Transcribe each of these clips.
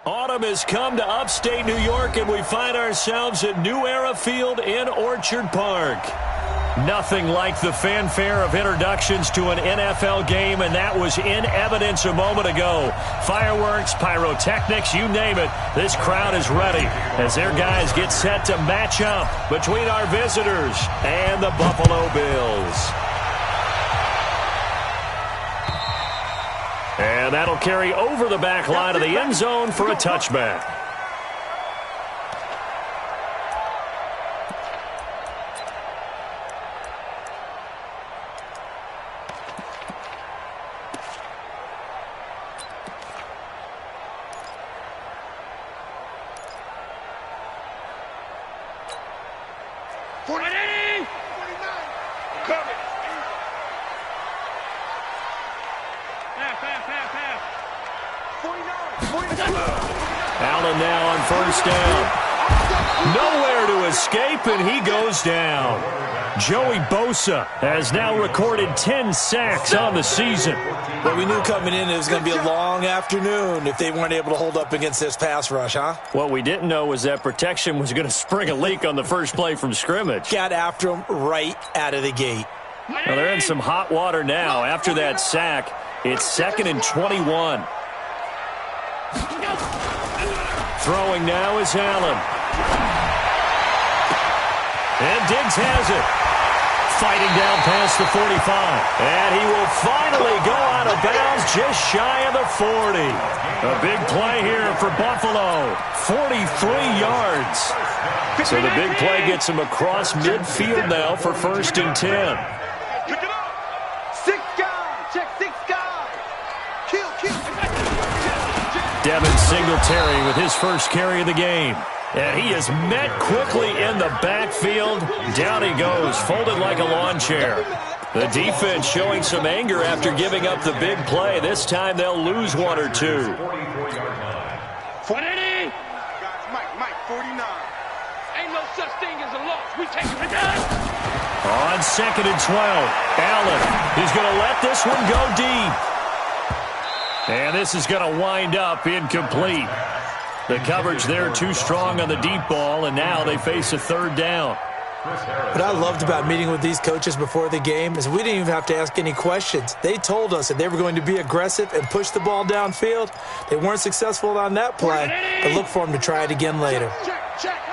Autumn has come to upstate New York, and we find ourselves at New Era Field in Orchard Park. Nothing like the fanfare of introductions to an NFL game, and that was in evidence a moment ago. Fireworks, pyrotechnics, you name it. This crowd is ready as their guys get set to match up between our visitors and the Buffalo Bills. And that'll carry over the back line of the end zone for a touchback. Allen now on first down. Nowhere to escape, and he goes down. Joey Bosa has now recorded 10 sacks on the season. Well, we knew coming in it was going to be a long afternoon if they weren't able to hold up against this pass rush, huh? What we didn't know was that protection was going to spring a leak on the first play from scrimmage. Got after him right out of the gate. Well, they're in some hot water now. After that sack, it's 2nd and 21. Throwing now is Allen. And Diggs has it. Fighting down past the 45. And he will finally go out of bounds just shy of the 40. A big play here for Buffalo. 43 yards. So the big play gets him across midfield now for 1st and 10. Pick it up. 6 guys. Check 6 guys. Kill. Devin Singletary with his first carry of the game. And he is met quickly in the backfield. Down he goes, folded like a lawn chair. The defense showing some anger after giving up the big play. This time they'll lose 1 or 2. 40. Mike, 49. Ain't no such thing as a loss. We take it down. On 2nd and 12, Allen. He's going to let this one go deep. And this is going to wind up incomplete. The coverage there too strong on the deep ball, and now they face a 3rd down. What I loved about meeting with these coaches before the game is we didn't even have to ask any questions. They told us that they were going to be aggressive and push the ball downfield. They weren't successful on that play, but look for them to try it again later.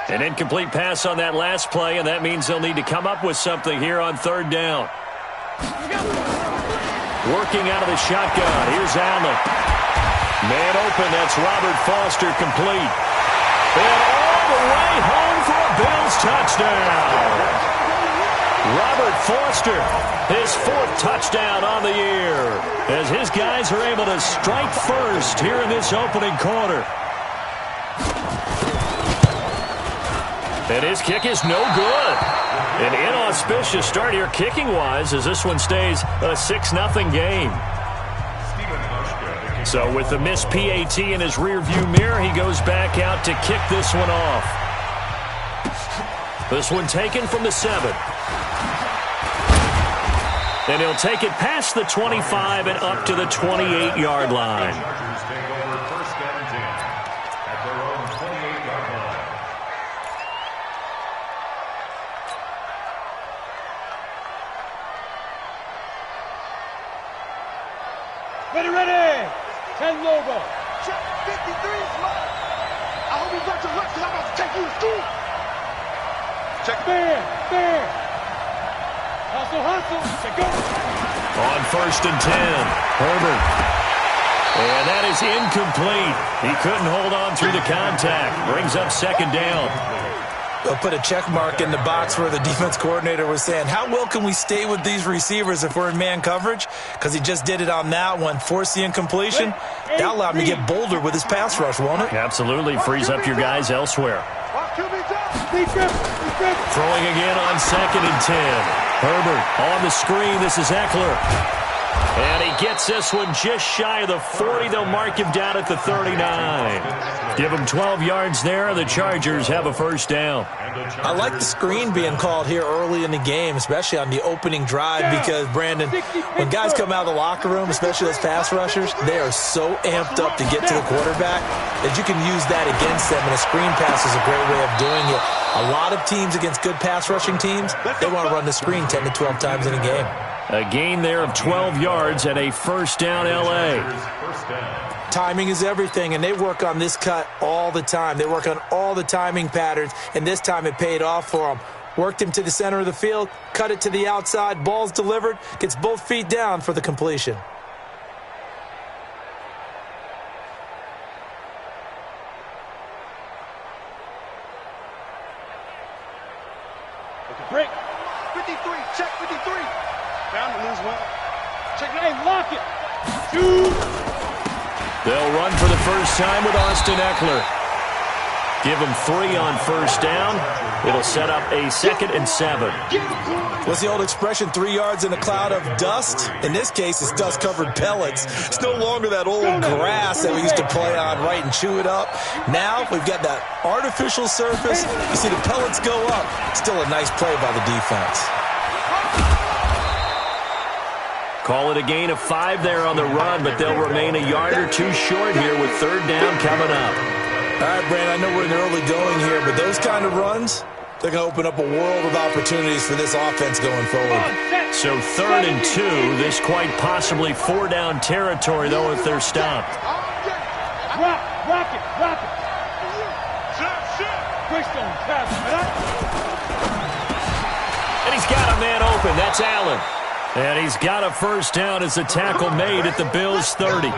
An incomplete pass on that last play, and that means they'll need to come up with something here on 3rd down. Working out of the shotgun. Here's Allen. Man open. That's Robert Foster complete. And all the way home for a Bills touchdown. Robert Foster, his 4th touchdown on the year, as his guys are able to strike first here in this opening quarter. And his kick is no good. An inauspicious start here kicking-wise as this one stays a 6-0 game. So with the missed PAT in his rearview mirror, he goes back out to kick this one off. This one taken from the 7. And he'll take it past the 25 and up to the 28-yard line. Ready. 10 logo. Check 53 is mine. I hope you got your lunch because I'm about to take you to school. Check fair. Hustle. Check go. On 1st and 10, Herbert. And that is incomplete. He couldn't hold on through the contact. Brings up 2nd down. They'll put a check mark in the box where the defense coordinator was saying, how well can we stay with these receivers if we're in man coverage? Because he just did it on that one, forced the incompletion. That allowed him to get bolder with his pass rush, won't it? Absolutely. Frees up your guys elsewhere. Throwing again on 2nd and 10. Herbert on the screen. This is Eckler. And he gets this one just shy of the 40. They'll mark him down at the 39. Give him 12 yards there. The Chargers have a first down. I like the screen being called here early in the game, especially on the opening drive, because, Brandon, when guys come out of the locker room, especially those pass rushers, they are so amped up to get to the quarterback that you can use that against them, and a screen pass is a great way of doing it. A lot of teams against good pass rushing teams, they want to run the screen 10 to 12 times in a game. A gain there of 12 yards and a first down, L.A. Timing is everything, and they work on this cut all the time. They work on all the timing patterns, and this time it paid off for them. Worked him to the center of the field, cut it to the outside, ball's delivered, gets both feet down for the completion. Break. 53. Check 53. Down to lose one. Check it. Hey, lock it. Shoot. They'll run for the first time with Austin Eckler. Give him 3 on first down. It'll set up a 2nd and 7. What's the old expression, 3 yards in a cloud of dust? In this case, it's dust-covered pellets. It's no longer that old grass that we used to play on, right, and chew it up. Now we've got that artificial surface. You see the pellets go up. Still a nice play by the defense. Call it a gain of 5 there on the run, but they'll remain a yard or 2 short here with 3rd down coming up. All right, Brandon, I know we're in the early going here, but those kind of runs, they're going to open up a world of opportunities for this offense going forward. So 3rd and 2, this quite possibly 4-down territory, though, if they're stopped. Rock it. And he's got a man open. That's Allen. And he's got a first down as the tackle made at the Bills' 30.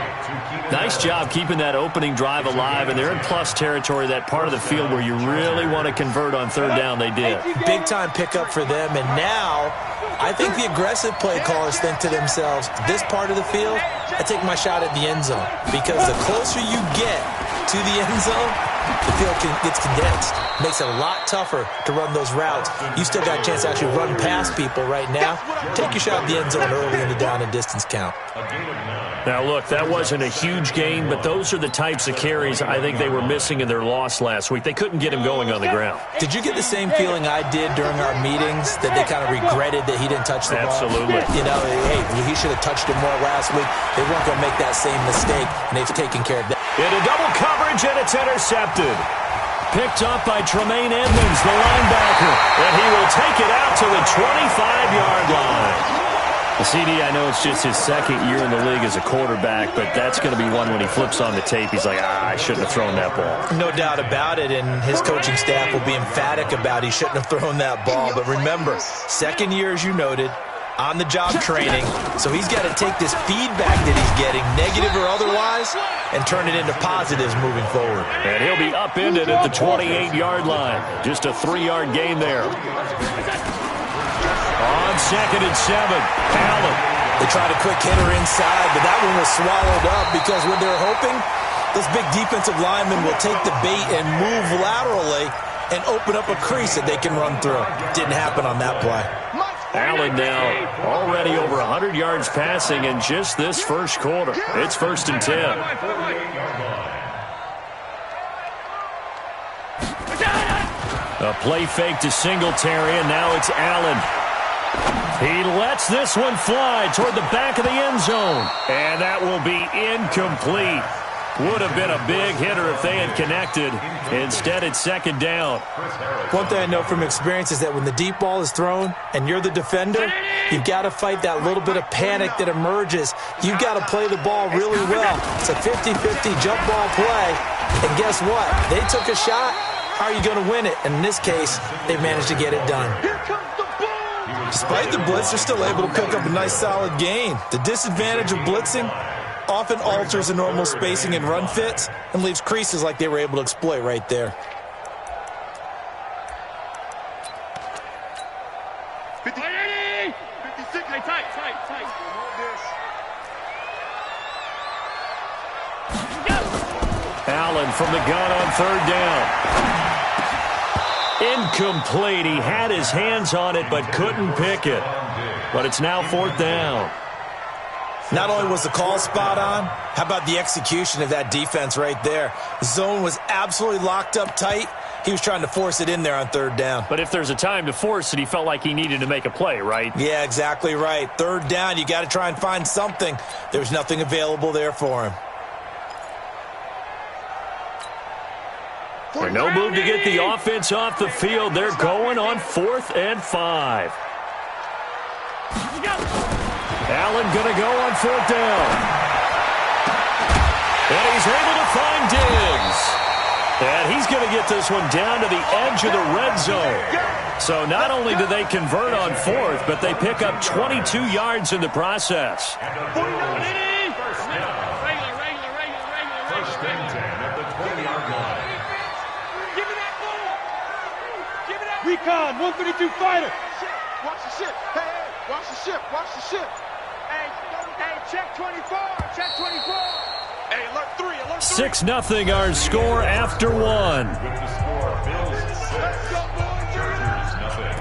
Nice job keeping that opening drive alive, and they're in plus territory, that part of the field where you really want to convert on 3rd down. They did. Big-time pickup for them, and now I think the aggressive play callers think to themselves, this part of the field, I take my shot at the end zone, because the closer you get to the end zone, the field gets condensed. Makes it a lot tougher to run those routes. You still got a chance to actually run past people right now. Take your shot at the end zone early in the down and distance count. Now, look, that wasn't a huge gain, but those are the types of carries I think they were missing in their loss last week. They couldn't get him going on the ground. Did you get the same feeling I did during our meetings, that they kind of regretted that he didn't touch the ball? Absolutely. You know, hey, he should have touched it more last week. They weren't going to make that same mistake, and they've taken care of that. Into double coverage, and it's intercepted. Picked up by Tremaine Edmonds, the linebacker, and he will take it out to the 25-yard line. CD, I know it's just his 2nd year in the league as a quarterback, but that's going to be one when he flips on the tape. He's like, I shouldn't have thrown that ball. No doubt about it, and his coaching staff will be emphatic about he shouldn't have thrown that ball. But remember, 2nd year, as you noted, on-the-job training, so he's got to take this feedback that he's getting, negative or otherwise, and turn it into positives moving forward. And he'll be upended at the 28-yard line. Just a 3-yard gain there. On 2nd and 7, Allen. They tried a quick hitter inside, but that one was swallowed up because when they're hoping, those big defensive linemen will take the bait and move laterally and open up a crease that they can run through. Didn't happen on that play. Allen now already over 100 yards passing in just this first quarter. It's 1st and 10. A play fake to Singletary, and now it's Allen. He lets this one fly toward the back of the end zone, and that will be incomplete. Would have been a big hitter if they had connected. Instead, it's 2nd down. One thing I know from experience is that when the deep ball is thrown and you're the defender, you've got to fight that little bit of panic that emerges. You've got to play the ball really well. It's a 50-50 jump ball play. And guess what? They took a shot. How are you going to win it? And in this case, they've managed to get it done. Despite the blitz, they're still able to pick up a nice solid gain. The disadvantage of blitzing often alters the normal spacing and run fits and leaves creases like they were able to exploit right there. Allen from the gun on 3rd down. Incomplete. He had his hands on it but couldn't pick it. But it's now 4th down. Not only was the call spot on, how about the execution of that defense right there? The zone was absolutely locked up tight. He was trying to force it in there on third down. But if there's a time to force it, he felt like he needed to make a play, right? Yeah, exactly right. Third down, you got to try and find something. There's nothing available there for him. And no move to get the offense off the field. They're going on 4th and 5. Allen going to go on 4th down. And he's able to find Diggs. And he's going to get this one down to the edge of the red zone. So not only do they convert on 4th, but they pick up 22 yards in the process. Recon, 132 fighter. Watch the ship. Hey, watch the ship. Watch the ship. Hey, check 24. Check 24. Hey, alert 3. Alert 3. 6-0 our score after 1. With the score, Bills 6. Let's go, boys. Chargers nothing.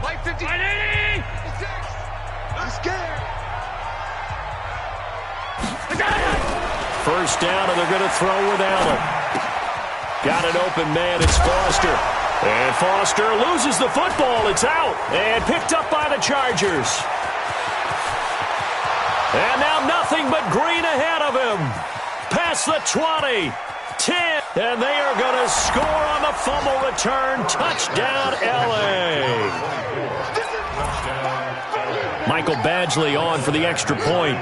White 50. 180. 6. I'm scared. First down, and they're going to throw with Allen. Got an open man. It's Foster. And Foster loses the football. It's out. And picked up by the Chargers. And now nothing but green ahead of him. Past the 20. 10. And they are going to score on the fumble return. Touchdown, L.A. Michael Badgley on for the extra point.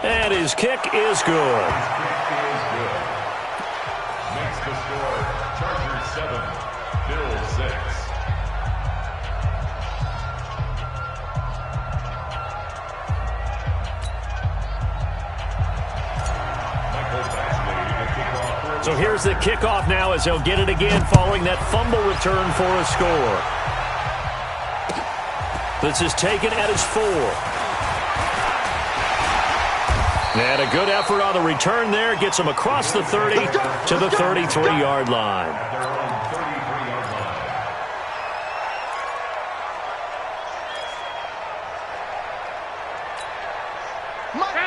And his kick is good. Makes the score Chargers 7, Bills 6. So here's the kickoff now as he'll get it again following that fumble return for a score. This is taken at his 4. And a good effort on the return there. Gets him across the 30 to the 33-yard line.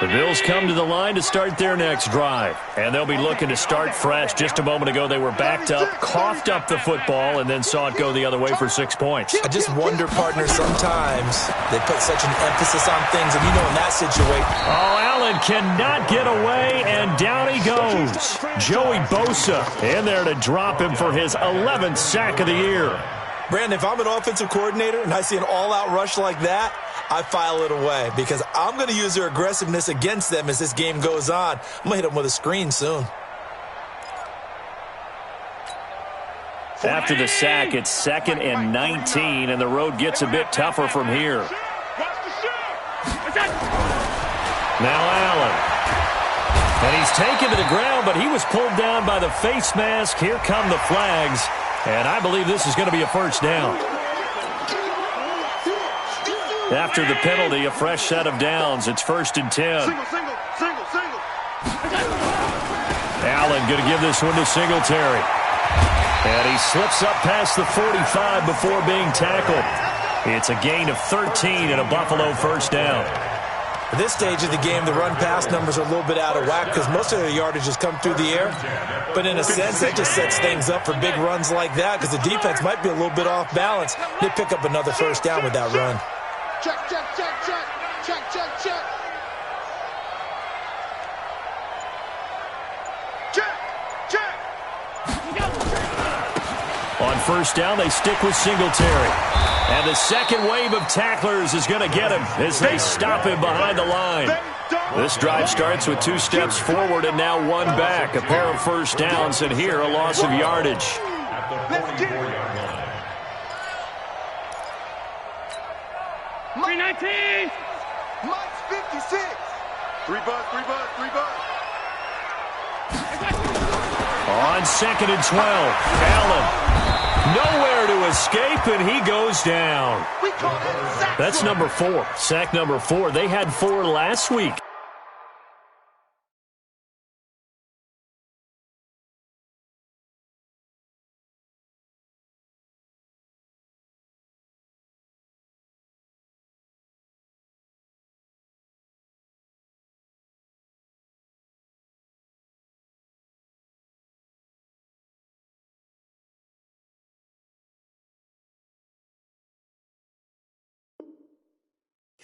The Bills come to the line to start their next drive. And they'll be looking to start fresh. Just a moment ago, they were backed up, coughed up the football, and then saw it go the other way for 6 points. I just wonder, partner, sometimes they put such an emphasis on things, and you know in that situation. Oh, Allen cannot get away, and down he goes. Joey Bosa in there to drop him for his 11th sack of the year. Brandon, if I'm an offensive coordinator and I see an all-out rush like that, I file it away because I'm going to use their aggressiveness against them as this game goes on. I'm going to hit them with a screen soon. After the sack, it's 2nd and 19, and the road gets a bit tougher from here. Now Allen. And he's taken to the ground, but he was pulled down by the face mask. Here come the flags, and I believe this is going to be a first down. After the penalty, a fresh set of downs. It's 1st and 10. Single. Allen going to give this one to Singletary. And he slips up past the 45 before being tackled. It's a gain of 13 and a Buffalo first down. At this stage of the game, the run-pass numbers are a little bit out of whack because most of their yardage has come through the air. But in a sense, it just sets things up for big runs like that because the defense might be a little bit off balance. They pick up another first down with that run. Check. On first down, they stick with Singletary. And the second wave of tacklers is going to get him as they stop him behind the line. This drive starts with 2 steps forward and now 1 back. A pair of first downs, and here a loss of yardage. At the 44-yard line. 319. Mike's 56. 3 bucks. On 2nd and 12, Allen. Nowhere to escape, and he goes down. That's number 4. Sack number 4. They had 4 last week.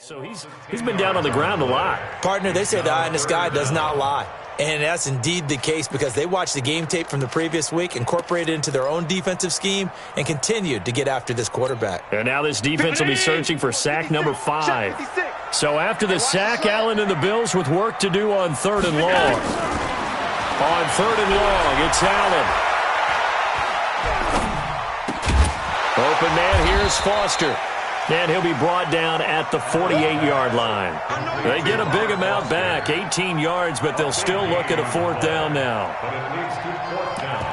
So he's been down on the ground a lot. Partner, they say the eye in the sky does not lie. And that's indeed the case because they watched the game tape from the previous week, incorporated it into their own defensive scheme, and continued to get after this quarterback. And now this defense will be searching for sack number 5. So after the sack, Allen and the Bills with work to do on 3rd and long. On 3rd and long, it's Allen. Open man, here's Foster. And he'll be brought down at the 48-yard line. They get a big amount back, 18 yards, but they'll still look at a 4th down now. But it leads to 4th down.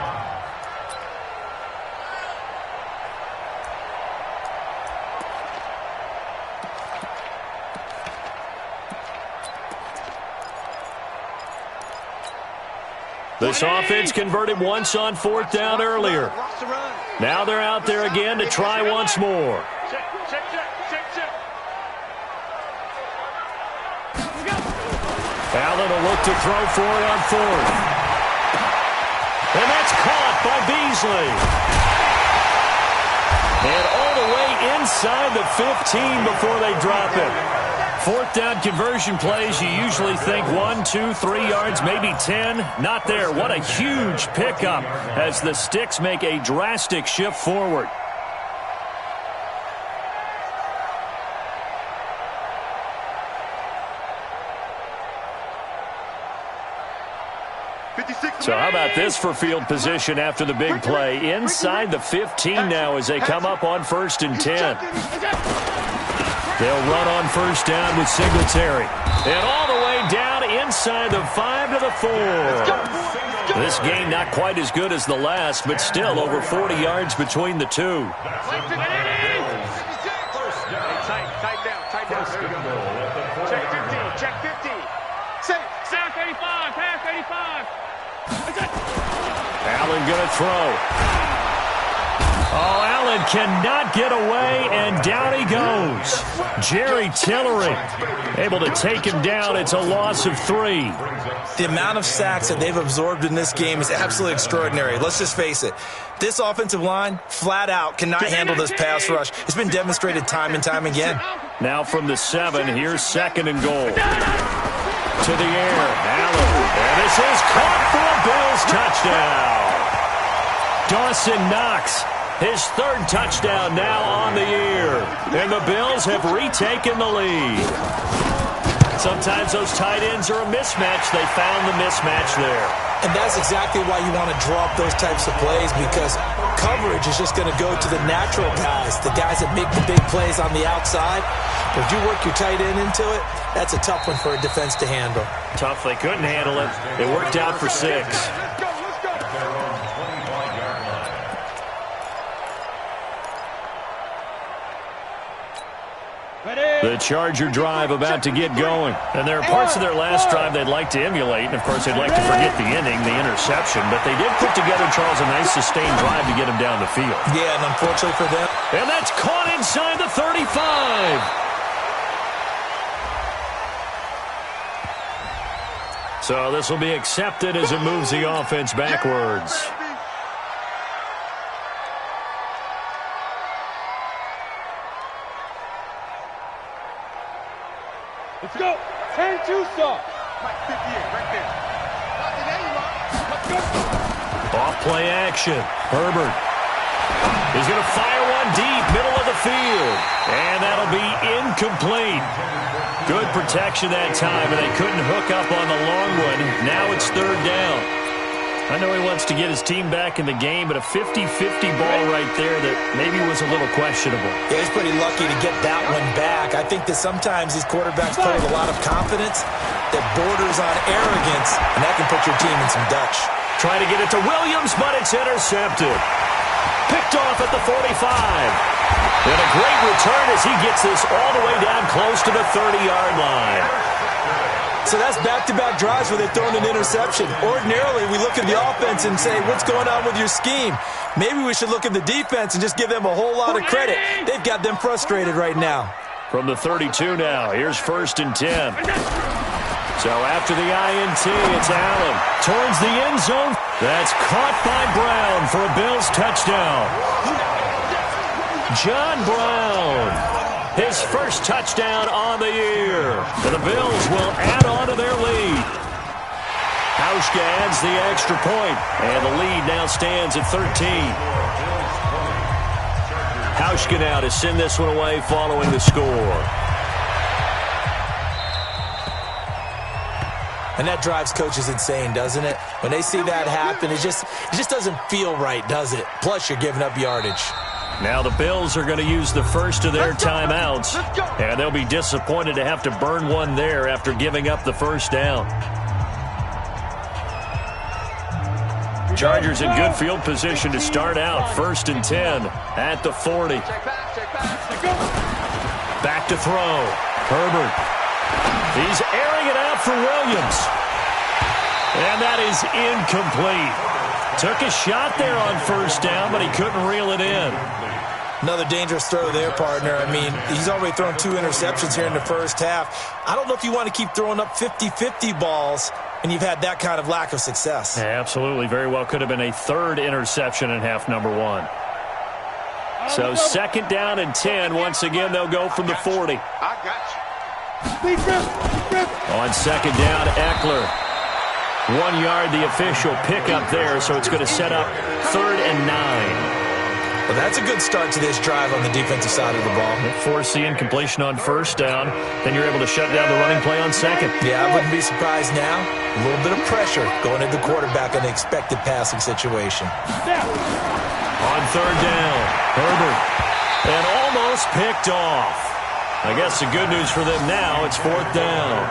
This offense converted once on 4th down earlier. Now they're out there again to try once more. Allen will look to throw for it on 4th. And that's caught by Beasley. And all the way inside the 15 before they drop it. 4th down conversion plays, you usually think 1, 2, 3 yards, maybe 10. Not there. What a huge pickup as the Sticks make a drastic shift forward. So how about this for field position after the big play? Inside the 15 now as they come up on 1st and 10. They'll run on 1st down with Singletary. And all the way down inside the 5 to the 4. This game not quite as good as the last, but still over 40 yards between the two. Tight down. Check 15, check 15. Pass 85, pass 85. Allen gonna throw. Oh, Allen cannot get away, and down he goes. Jerry Tillery able to take him down. It's a loss of 3. The amount of sacks that they've absorbed in this game is absolutely extraordinary. Let's just face it. This offensive line, flat out, cannot handle this pass rush. It's been demonstrated time and time again. Now from the 7, here's 2nd and goal. To the air, Allen. And this is caught for a Bills touchdown. Dawson Knox, his 3rd touchdown now on the year. And the Bills have retaken the lead. Sometimes those tight ends are a mismatch. They found the mismatch there. And that's exactly why you want to draw up those types of plays, because coverage is just going to go to the natural guys, the guys that make the big plays on the outside. But if you work your tight end into it, that's a tough one for a defense to handle. Tough, they couldn't handle it. It worked out for 6. The Charger drive about to get going. And there are parts of their last drive they'd like to emulate. And, of course, they'd like to forget the inning, the interception. But they did put together, Charles, a nice sustained drive to get him down the field. Yeah, and unfortunately for them. And that's caught inside the 35. So this will be accepted as it moves the offense backwards. Let's go. 10-2 stop. Mike 58 right there. Let's go. Off play action. Herbert. He's going to fire one deep, middle of the field. And that'll be incomplete. Good protection that time, and they couldn't hook up on the long one. Now it's 3rd down. I know he wants to get his team back in the game, but a 50-50 ball right there that maybe was a little questionable. Yeah, he's pretty lucky to get that one back. I think that sometimes these quarterbacks play with a lot of confidence that borders on arrogance, and that can put your team in some Dutch. Trying to get it to Williams, but it's intercepted. Picked off at the 45. And a great return as he gets this all the way down close to the 30-yard line. So that's back-to-back drives where they've thrown an interception. Ordinarily, we look at the offense and say, what's going on with your scheme? Maybe we should look at the defense and just give them a whole lot of credit. They've got them frustrated right now. From the 32 now, here's 1st and 10. So after the INT, it's Allen towards the end zone. That's caught by Brown for a Bills touchdown. John Brown. His first touchdown on the year. And the Bills will add on to their lead. Hauschka adds the extra point, and the lead now stands at 13. Hauschka now to send this one away following the score. And that drives coaches insane, doesn't it? When they see that happen, it just doesn't feel right, does it? Plus, you're giving up yardage. Now the Bills are going to use the first of their timeouts, and they'll be disappointed to have to burn one there after giving up the first down. Chargers in good field position to start out. 1st and 10 at the 40. Back to throw. Herbert. He's airing it out for Williams. And that is incomplete. Took a shot there on first down, but he couldn't reel it in. Another dangerous throw there, partner. I mean, he's already thrown 2 interceptions here in the first half. I don't know if you want to keep throwing up 50-50 balls, and you've had that kind of lack of success. Yeah, absolutely. Very well could have been a 3rd interception in half number 1. So 2nd down and 10. Once again, they'll go from the 40. I got you. On 2nd down, Eckler. 1 yard, the official pickup there, so it's going to set up 3rd and 9. Well, that's a good start to this drive on the defensive side of the ball. Force the incompletion on first down. Then you're able to shut down the running play on 2nd. Yeah, I wouldn't be surprised now. A little bit of pressure going into the quarterback in the expected passing situation. On 3rd down, Herbert. And almost picked off. I guess the good news for them now, it's 4th down.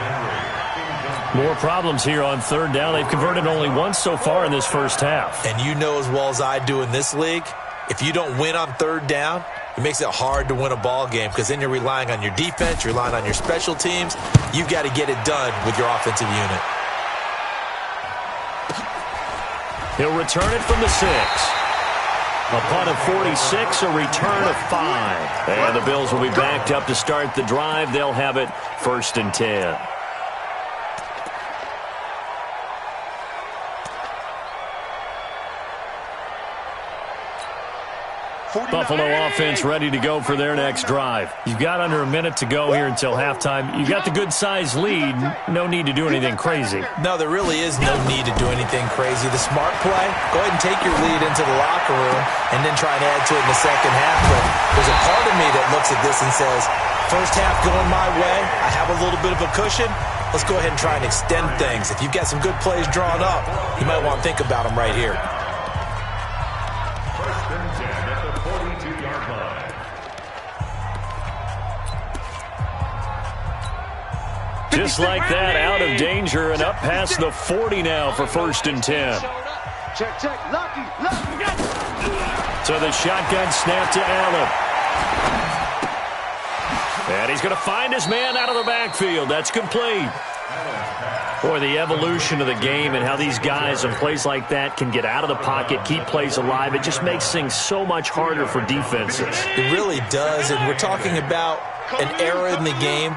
More problems here on 3rd down. They've converted only once so far in this first half. And you know as well as I do in this league, if you don't win on 3rd down, it makes it hard to win a ball game because then you're relying on your defense, you're relying on your special teams. You've got to get it done with your offensive unit. He'll return it from the 6. A punt of 46, a return of 5. And the Bills will be backed up to start the drive. They'll have it 1st and 10. Buffalo offense ready to go for their next drive. You've got under a minute to go here until halftime. You've got the good-sized lead. No need to do anything crazy. No, there really is no need to do anything crazy. The smart play, go ahead and take your lead into the locker room and then try and add to it in the second half. But there's a part of me that looks at this and says, first half going my way, I have a little bit of a cushion. Let's go ahead and try and extend things. If you've got some good plays drawn up, you might want to think about them right here. Just like that, out of danger and up past the 40 now for 1st and 10. Check. Lucky. So the shotgun snap to Allen. And he's going to find his man out of the backfield. That's complete. Boy, the evolution of the game and how these guys on plays like that can get out of the pocket, keep plays alive, it just makes things so much harder for defenses. It really does, and we're talking about an era in the game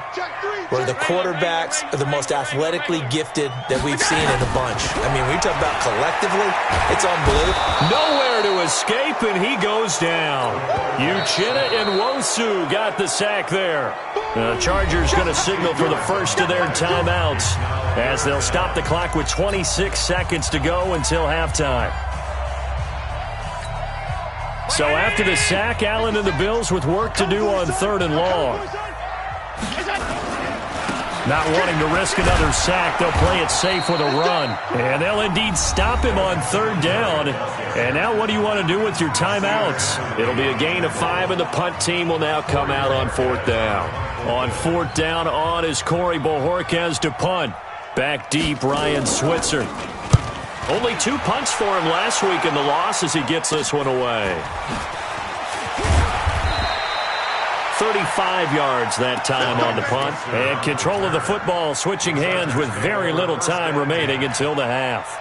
where the quarterbacks are the most athletically gifted that we've seen in a bunch. I mean, when you talk about collectively, it's unbelievable. Nowhere to escape, and he goes down. Uchenna and Nwosu got the sack there. The Chargers going to signal for the first of their timeouts as they'll stop the clock with 26 seconds to go until halftime. So after the sack, Allen and the Bills with work to do on 3rd and long. Not wanting to risk another sack, they'll play it safe with a run. And they'll indeed stop him on 3rd down. And now what do you want to do with your timeouts? It'll be a gain of 5, and the punt team will now come out on 4th down. On 4th down, on is Corey Bojorquez to punt. Back deep, Ryan Switzer. Only 2 punts for him last week in the loss as he gets this one away. 35 yards that time on the punt. And control of the football, switching hands with very little time remaining until the half.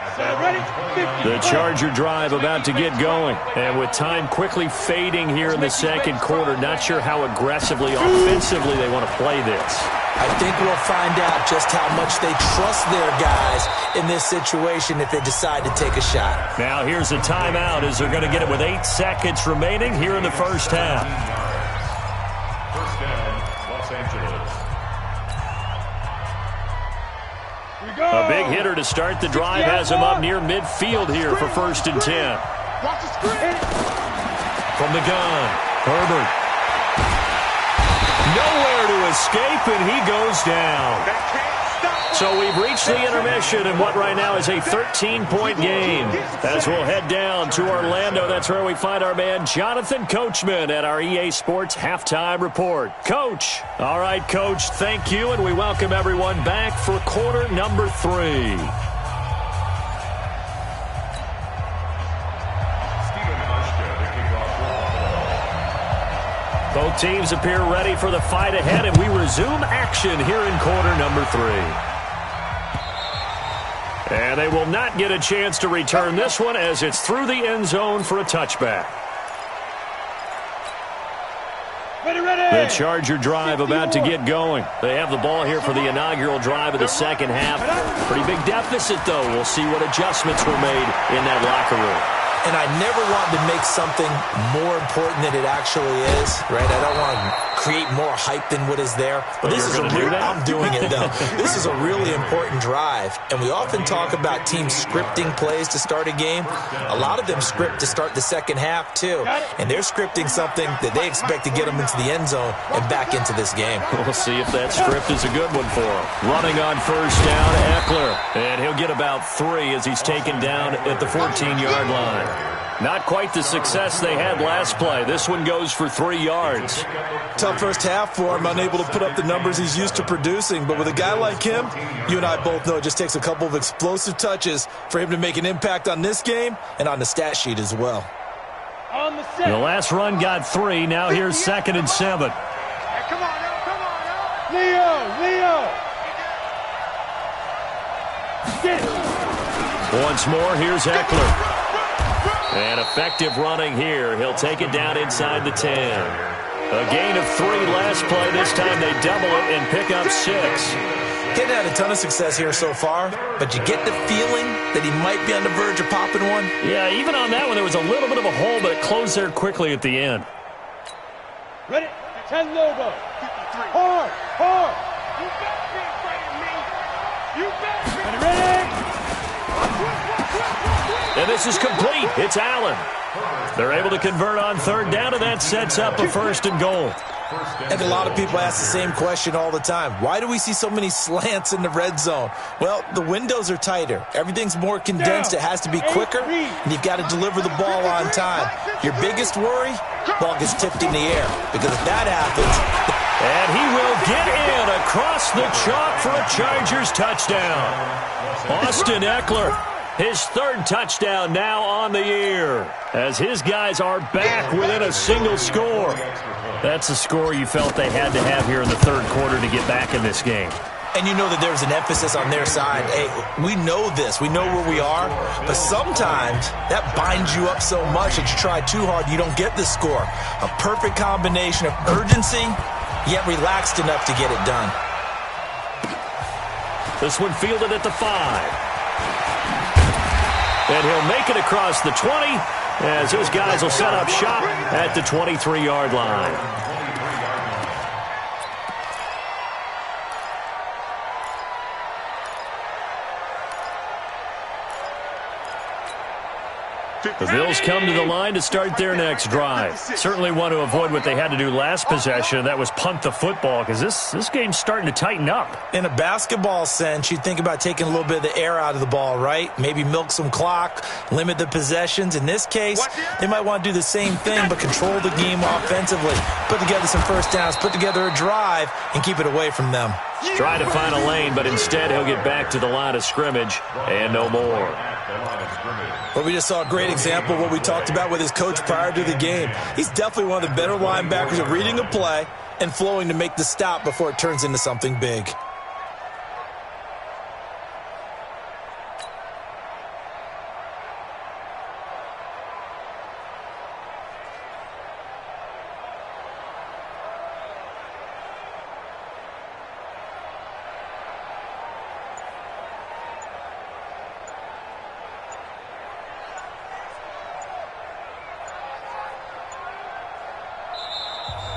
The Charger drive about to get going. And with time quickly fading here in the second quarter, not sure how aggressively, offensively they want to play this. I think we'll find out just how much they trust their guys in this situation if they decide to take a shot. Now here's a timeout as they're going to get it with 8 seconds remaining here in the first half. First down, Los Angeles. A big hitter to start the drive has him up near midfield here for 1st and 10. From the gun, Herbert. Nowhere to escape, and he goes down. So we've reached the intermission in what right now is a 13-point game. As we'll head down to Orlando, that's where we find our man Jonathan Coachman at our EA Sports Halftime Report. Coach. All right, Coach, thank you, and we welcome everyone back for quarter number 3. Both teams appear ready for the fight ahead, and we resume action here in quarter number 3. And they will not get a chance to return this one as it's through the end zone for a touchback. The Charger drive about to get going. They have the ball here for the inaugural drive of the second half. Pretty big deficit, though. We'll see what adjustments were made in that locker room. And I never want to make something more important than it actually is, right? I don't want to create more hype than what is there. But this is I'm doing it, though. This is a really important drive. And we often talk about teams scripting plays to start a game. A lot of them script to start the second half, too. And they're scripting something that they expect to get them into the end zone and back into this game. We'll see if that script is a good one for him. Running on first down, Eckler. And he'll get about 3 as he's taken down at the 14-yard line. Not quite the success they had last play. This one goes for 3 yards. Tough first half for him, unable to put up the numbers he's used to producing. But with a guy like him, you and I both know it just takes a couple of explosive touches for him to make an impact on this game and on the stat sheet as well. The last run got 3. Now here's 2nd and 7. Hey, come on, Leo! Get it! Once more, here's Eckler. And effective running here. He'll take it down inside the 10. A gain of 3 last play. This time they double it and pick up 6. Getting had a ton of success here so far, but you get the feeling that he might be on the verge of popping one. Yeah, even on that one, there was a little bit of a hole, but it closed there quickly at the end. Ready? 10 Lobo. Hard. You better be afraid of me. You better be ready. And this is complete. It's Allen. They're able to convert on 3rd down, and that sets up a 1st and goal. And a lot of people ask the same question all the time. Why do we see so many slants in the red zone? Well, the windows are tighter. Everything's more condensed. It has to be quicker, and you've got to deliver the ball on time. Your biggest worry? Ball gets tipped in the air, because if that happens... And he will get in across the chalk for a Chargers touchdown. Austin Eckler. His 3rd touchdown now on the year as his guys are back within a single score. That's a score you felt they had to have here in the 3rd quarter to get back in this game. And you know that there's an emphasis on their side. Hey, we know this. We know where we are. But sometimes that binds you up so much that you try too hard, you don't get the score. A perfect combination of urgency, yet relaxed enough to get it done. This one fielded at the 5. And he'll make it across the 20 as his guys will set up shop at the 23-yard line. The Bills come to the line to start their next drive. Certainly want to avoid what they had to do last possession. That was punt the football because this game's starting to tighten up. In a basketball sense, you think about taking a little bit of the air out of the ball, right? Maybe milk some clock, limit the possessions. In this case, they might want to do the same thing but control the game offensively. Put together some first downs, put together a drive, and keep it away from them. Try to find a lane, but instead he'll get back to the line of scrimmage and no more. Well, we just saw a great example of what we talked about with his coach prior to the game. He's definitely one of the better linebackers at reading a play and flowing to make the stop before it turns into something big.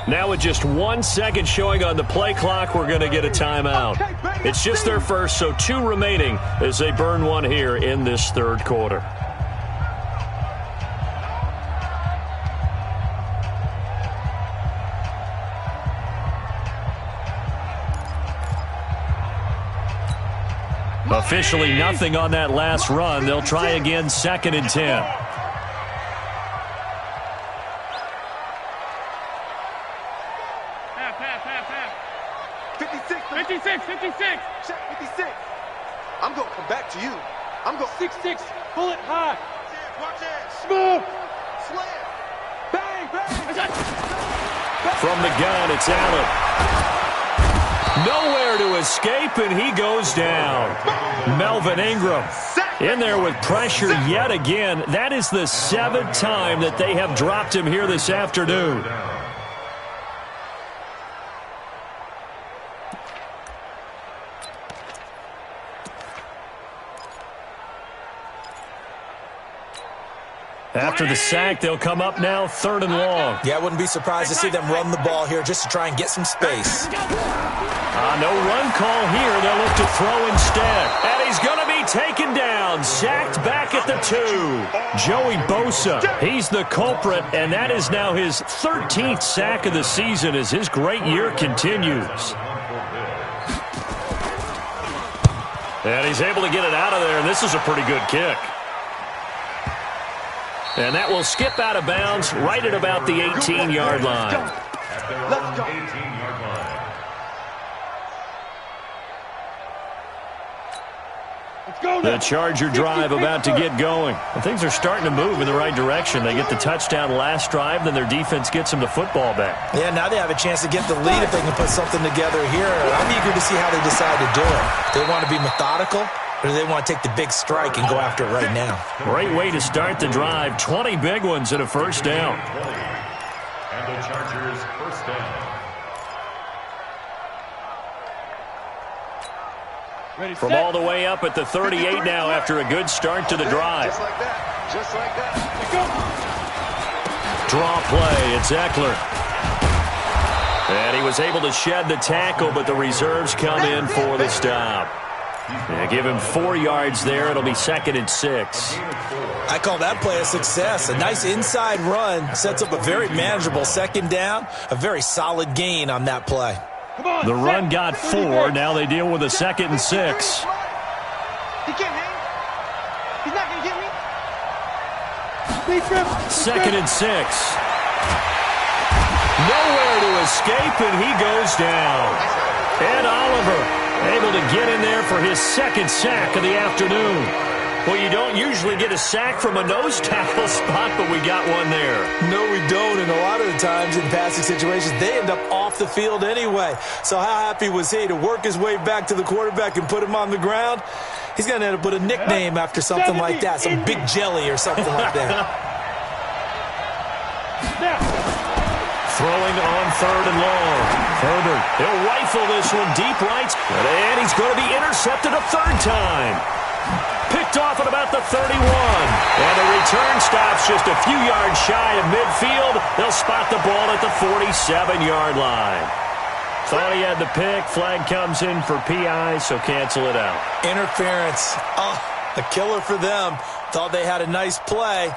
Now with just 1 second showing on the play clock, we're going to get a timeout. It's just their first, so 2 remaining as they burn one here in this third quarter. Officially nothing on that last run. They'll try again, 2nd and 10. Half. 56. 56. I'm going to come back to you. I'm going 6-6. Bullet high. Watch it. Smooth. Slam. Bang. From the gun, it's Allen. Nowhere to escape, and he goes down. Melvin Ingram in there with pressure yet again. That is the 7th time that they have dropped him here this afternoon. After the sack, they'll come up now 3rd and long. Yeah, I wouldn't be surprised to see them run the ball here just to try and get some space. No run call here. They'll look to throw instead. And he's going to be taken down. Sacked back at the 2. Joey Bosa, he's the culprit, and that is now his 13th sack of the season as his great year continues. And he's able to get it out of there, and this is a pretty good kick. And that will skip out of bounds right at about the 18-yard line. Let's go. 18-yard line. The Charger drive about to get going. And things are starting to move in the right direction. They get the touchdown last drive, then their defense gets them the football back. Yeah, now they have a chance to get the lead if they can put something together here. I'm eager to see how they decide to do it. They want to be methodical, or do they want to take the big strike and go after it right now? Great way to start the drive. 20 big ones and a first down. And the Chargers first down. From all the way up at the 38 now after a good start to the drive. Just like that. Just like that. Draw play. It's Eckler. And he was able to shed the tackle, but the reserves come in for the stop. Yeah, give him 4 yards there. It'll be 2nd and 6. I call that play a success. A nice inside run sets up a very manageable 2nd down. A very solid gain on that play. The run got 4. Now they deal with a 2nd and 6. He can't hang. He's not going to get me. 2nd and 6. Nowhere to escape, and he goes down. Ed Oliver able to get in there for his 2nd sack of the afternoon. Well, you don't usually get a sack from a nose tackle spot, but we got one there. No, we don't, and a lot of the times in passing situations, they end up off the field anyway. So how happy was he to work his way back to the quarterback and put him on the ground? He's going to end up with a nickname after something like that, some Big Jelly or something like that. Throwing on 3rd and long. Herbert, he'll rifle this one deep right, and he's going to be intercepted a 3rd time. Picked off at about the 31. And the return stops just a few yards shy of midfield. They'll spot the ball at the 47-yard line. Thought he had the pick. Flag comes in for PI, so cancel it out. Interference. Oh, a killer for them. Thought they had a nice play.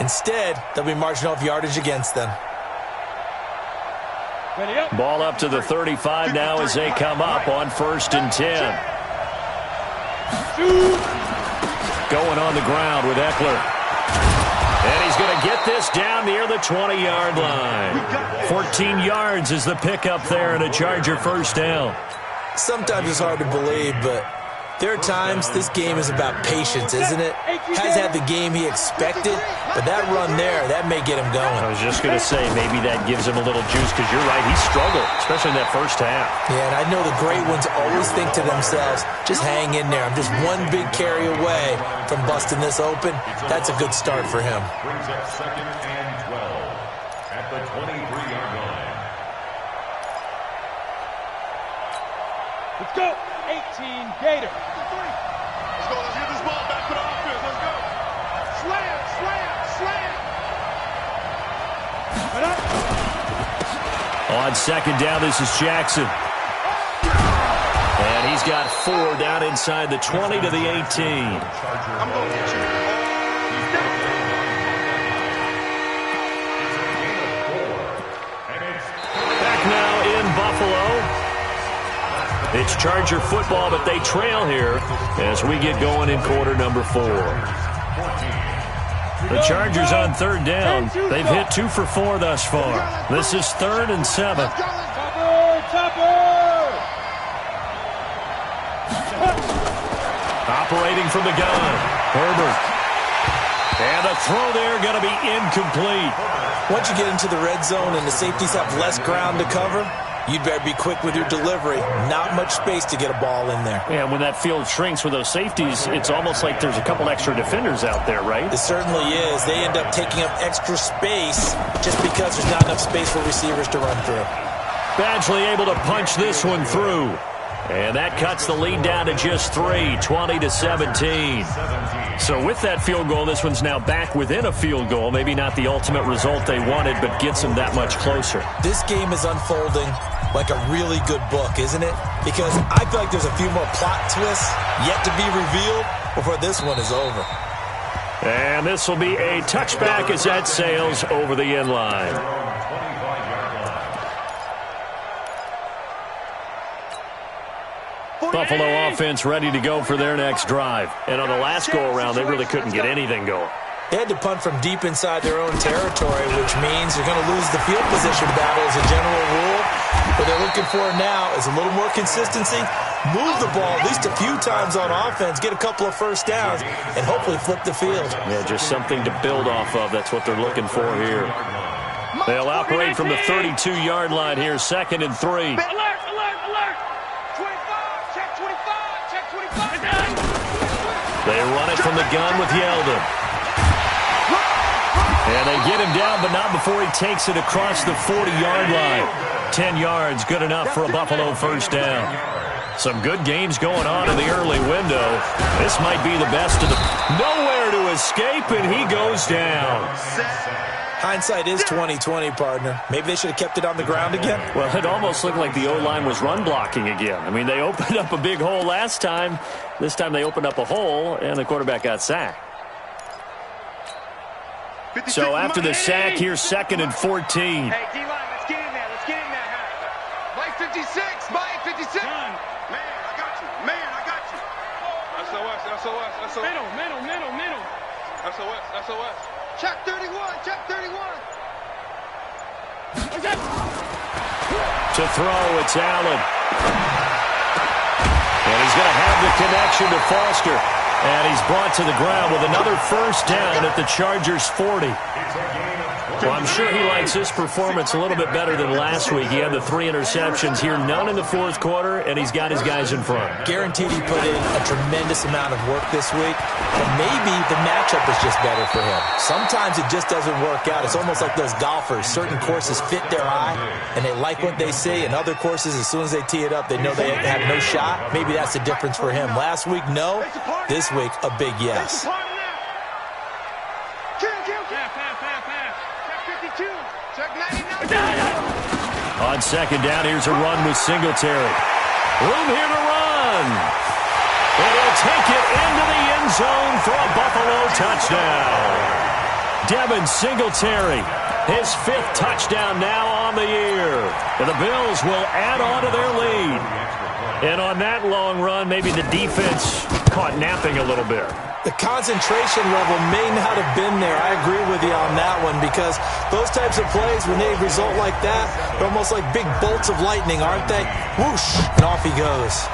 Instead, they'll be marching off yardage against them. Ball up to the 35 now as they come up on 1st and 10. Going on the ground with Eckler. And he's going to get this down near the 20-yard line. 14 yards is the pickup there and a Charger first down. Sometimes it's hard to believe, but there are times this game is about patience, isn't it? Has had the game he expected, but that run there, that may get him going. I was just going to say, maybe that gives him a little juice, because you're right, he struggled, especially in that first half. Yeah, and I know the great ones always think to themselves, just hang in there. I'm just one big carry away from busting this open. That's a good start for him. Brings up 2nd and 12 at the 23-yard line. Let's go. 18 Gator. Let's go. Let's get this ball back to the offense. Let's go. Slam, slam, slam. On second down, this is Jackson. And he's got 4 down inside the 20 to the 18. I'm going to get you. Back now in Buffalo. It's Charger football, but they trail here as we get going in quarter number 4. The Chargers on third down. They've hit 2 for 4 thus far. This is 3rd and 7. Operating from the gun, Herbert. And a throw there going to be incomplete. Once you get into the red zone and the safeties have less ground to cover, you'd better be quick with your delivery. Not much space to get a ball in there. Yeah, when that field shrinks with those safeties, it's almost like there's a couple extra defenders out there, right? It certainly is. They end up taking up extra space just because there's not enough space for receivers to run through. Badgley able to punch this one through. And that cuts the lead down to just 3, 20 to 17. So with that field goal, this one's now back within a field goal. Maybe not the ultimate result they wanted, but gets them that much closer. This game is unfolding like a really good book, isn't it? Because I feel like there's a few more plot twists yet to be revealed before this one is over. And this will be a touchback as that sails over the end line. Buffalo offense ready to go for their next drive. And on the last go-around, they really couldn't get anything going. They had to punt from deep inside their own territory, which means you're going to lose the field position battle as a general rule. What they're looking for now is a little more consistency, move the ball at least a few times on offense, get a couple of first downs, and hopefully flip the field. Yeah, just something to build off of. That's what they're looking for here. They'll operate from the 32-yard line here, 2nd and 3. Alert, alert, alert. 25, check 25, check 25. They run it from the gun with Yeldon. And they get him down, but not before he takes it across the 40-yard line. 10 yards, good enough for a Buffalo first down. Some good games going on in the early window. This might be the best of the... Nowhere to escape, and he goes down. Hindsight is 20/20, partner. Maybe they should have kept it on the ground again. Well, it almost looked like the O-line was run blocking again. I mean, they opened up a big hole last time. This time they opened up a hole, and the quarterback got sacked. So after the sack, here's 2nd and 14. Hey, D-line, let's get in there. Let's get in there. Mike 56. Mike 56. Man, I got you. Man, I got you. SOS, SOS, SOS. Middle. SOS, SOS. Check 31. Check 31. To throw, it's Allen. And he's going to have the connection to Foster. And he's brought to the ground with another first down at the Chargers' 40. Well, I'm sure he likes this performance a little bit better than last week. He had the 3 interceptions here, none in the fourth quarter, and he's got his guys in front. Guaranteed he put in a tremendous amount of work this week, but maybe the matchup is just better for him. Sometimes it just doesn't work out. It's almost like those golfers. Certain courses fit their eye, and they like what they see, and other courses, as soon as they tee it up, they know they have no shot. Maybe that's the difference for him. Last week, no. This week, a big yes. On second down, here's a run with Singletary. Room here to run. And he'll take it into the end zone for a Buffalo touchdown. Devin Singletary, his 5th touchdown now on the year. And the Bills will add on to their lead. And on that long run, maybe the defense caught napping a little bit. The concentration level may not have been there. I agree with you on that one, because those types of plays, when they result like that, they're almost like big bolts of lightning, aren't they? Whoosh, and off he goes.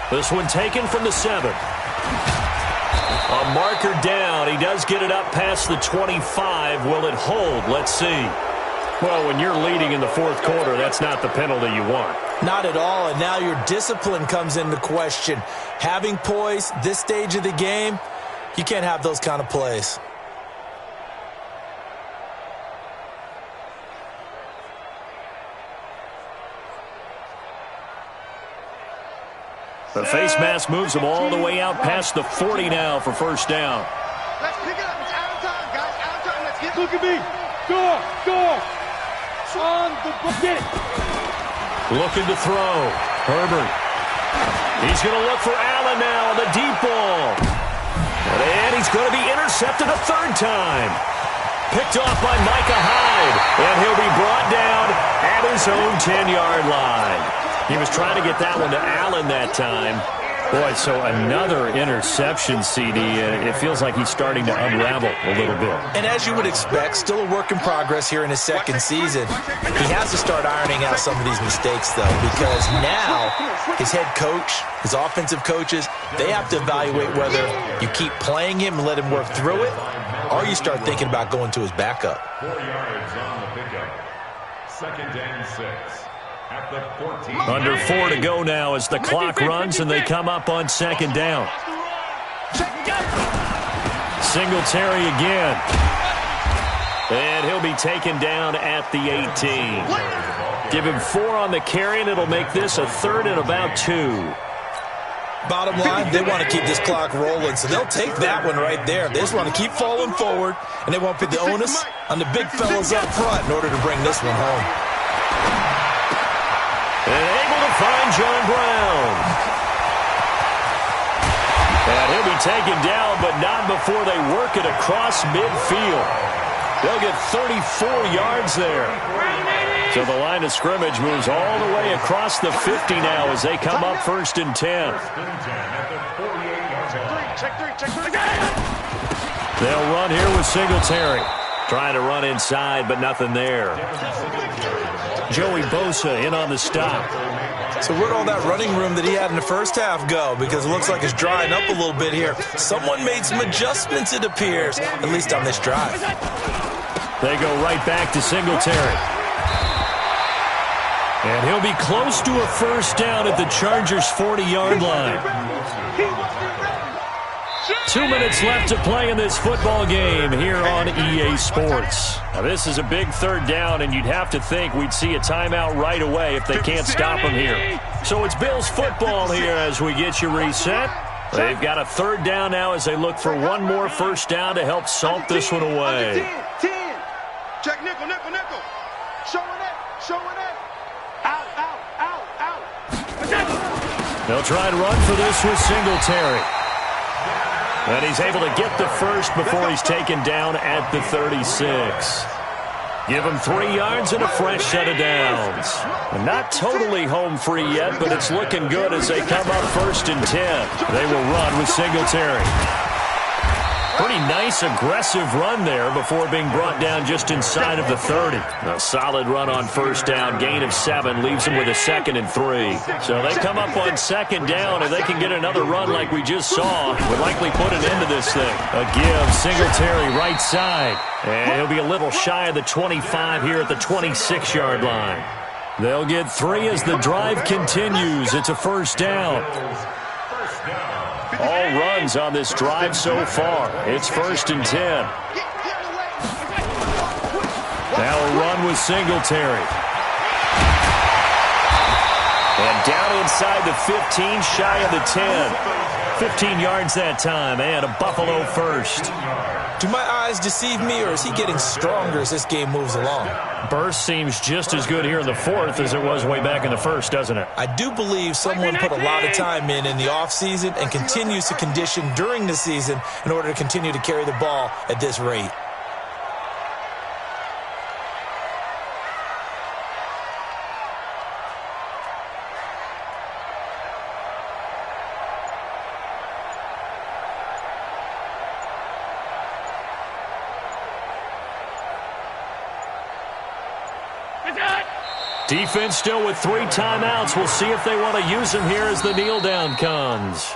This one taken from the 7. A marker down. He does get it up past the 25. Will it hold? Let's see. Well, when you're leading in the fourth quarter, that's not the penalty you want. Not at all, and now your discipline comes into question. Having poise this stage of the game, you can't have those kind of plays. The face mask moves him all the way out past the 40 now for first down. Let's pick it up. It's out of time, guys. Out of time. Let's get. Look at me. Door. On the book. Get it. Looking to throw. Herbert. He's going to look for Allen now on the deep ball. And he's going to be intercepted a third time. Picked off by Micah Hyde. And he'll be brought down at his own 10-yard line. He was trying to get that one to Allen that time. Boy, so another interception, CD. It feels like he's starting to unravel a little bit. And as you would expect, still a work in progress here in his second season. He has to start ironing out some of these mistakes, though, because now his head coach, his offensive coaches, they have to evaluate whether you keep playing him and let him work through it, or you start thinking about going to his backup. 4 yards on the pickup. 2nd and 6. At the 14. Under 4 to go now as the clock runs and they come up on 2nd down. Singletary again. And he'll be taken down at the 18. Give him 4 on the carry, and it'll make this a 3rd and about 2. Bottom line, they want to keep this clock rolling, so they'll take that one right there. They just want to keep falling forward, and they won't put the onus on the big fellas up front in order to bring this one home. And able to find John Brown. And he'll be taken down, but not before they work it across midfield. They'll get 34 yards there. So the line of scrimmage moves all the way across the 50 now as they come up 1st and 10. They'll run here with Singletary. Trying to run inside, but nothing there. Joey Bosa in on the stop. So where'd all that running room that he had in the first half go? Because it looks like it's drying up a little bit here. Someone made some adjustments, it appears, at least on this drive. They go right back to Singletary. And he'll be close to a 1st down at the Chargers' 40-yard line. 2 minutes left to play in this football game here on EA Sports. Now, this is a big 3rd down, and you'd have to think we'd see a timeout right away if they can't stop him here. So it's Bills football here as we get you reset. They've got a 3rd down now as they look for one more 1st down to help salt this one away. 10. Check nickel. Showing it. Out. They'll try and run for this with Singletary. And he's able to get the 1st before he's taken down at the 36. Give him 3 yards and a fresh set of downs. And not totally home free yet, but it's looking good as they come up 1st and 10. They will run with Singletary. Pretty nice, aggressive run there before being brought down just inside of the 30. A solid run on 1st down. Gain of 7 leaves them with a 2nd and 3. So they come up on 2nd down, and they can get another run like we just saw. Would likely put an end to this thing. A give, Singletary right side. And he'll be a little shy of the 25 here at the 26-yard line. They'll get 3 as the drive continues. It's a 1st down. All runs on this drive so far. It's 1st and 10. Now a run with Singletary. And down inside the 15, shy of the 10. 15 yards that time, and a Buffalo 1st. Do my eyes deceive me, or is he getting stronger as this game moves along? Burst seems just as good here in the 4th as it was way back in the 1st, doesn't it? I do believe someone put a lot of time in the offseason and continues to condition during the season in order to continue to carry the ball at this rate. Defense still with 3 timeouts. We'll see if they want to use them here as the kneel down comes.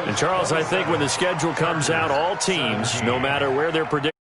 And Charles, I think when the schedule comes out, all teams, no matter where they're predicted,